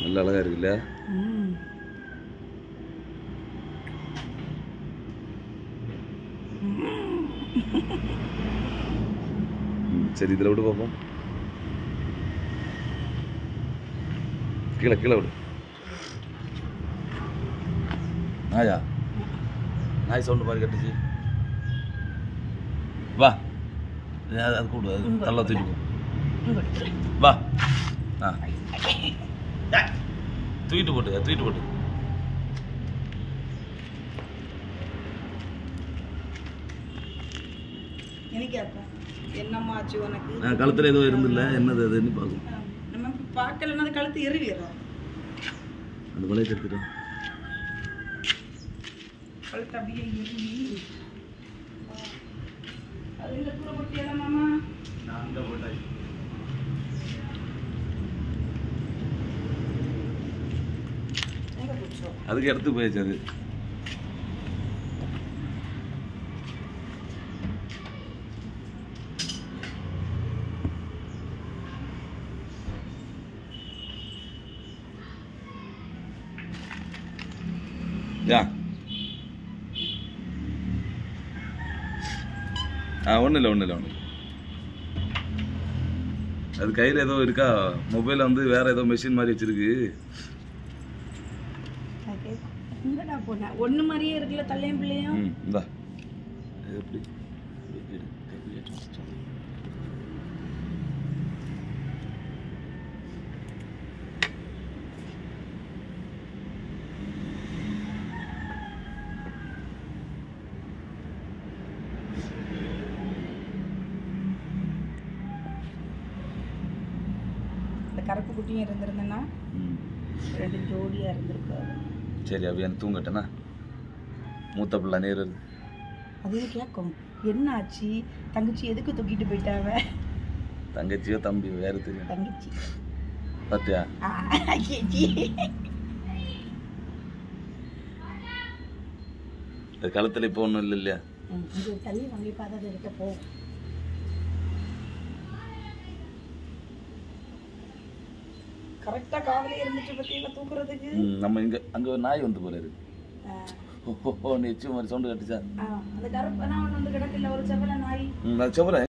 நல்ல அழகா இருக்குல்ல. சரி இதில் விட்டு பார்ப்போம். கீழே கீழே விடு. நாயா நாய் சவுண்டு பாரு கட்டுச்சு. வா அது கூடு, அது தள்ள தூக்கிட்டு வா. ஆ தூக்கிட்டு போட்டு தூக்கிட்டு போட்டு. என்னம்மா ஆச்சு உனக்கு? கழுத்துல ஏதோ இருந்தில்ல, என்னது அதுன்னு பார்க்கும். நம்ம பார்க்கலன்னா அது கழுத்து எறிவிடும். அந்த வலையை எடுத்துட்டோம். கழுத்து அப்படியே எறிவி அது இந்த கூட போட்டியா மாமா? நான் அங்கே போட்டேன். அதுக்கு எடுத்து போயிடுச்சு அது. யா ஒன்றும் இல்லை ஒன்றும் இல்லை ஒன்றும் இல்லை. அது கையில் ஏதோ இருக்கா, மொபைலில் வந்து வேற ஏதோ மெஷின் மாதிரி வச்சிருக்கு. ஒன்று மாதிரியே இருக்குல்ல தள்ளையும் பிள்ளையும். இந்தா எப்படி கருப்பு குட்டியும் இருந்திருந்தேன்னா 2 ஜோடியா இருந்திருக்காரு. சரி அப்படியே தூங்கட்டேனா? மூத்த பிள்ளை நேரு அதே கேட்கும், என்ன ஆச்சு தங்கச்சி எதுக்கு தூக்கிட்டு போயிட்டாவ? தங்கச்சியோ தம்பியோ யாரு தெரியும்? தங்கச்சி பாத்தியா? கழுத்துல இப்போ ஒன்றும் இல்லை இல்லையா? தள்ளி வாங்கி பார்த்தா எடுக்க போ. கரெக்டா காவலே இருந்துச்சு பத்தியில தூக்குறதுக்கு. நம்ம இங்க அங்க ஒரு நாய் வந்து போறாரு. ஓ நீ எச்சு மாதிரி சவுண்ட் கட்டுச்சா? அந்த கருப்பனா ஒன்று வந்து கிடக்குல ஒரு செவல நாய். நான் செவல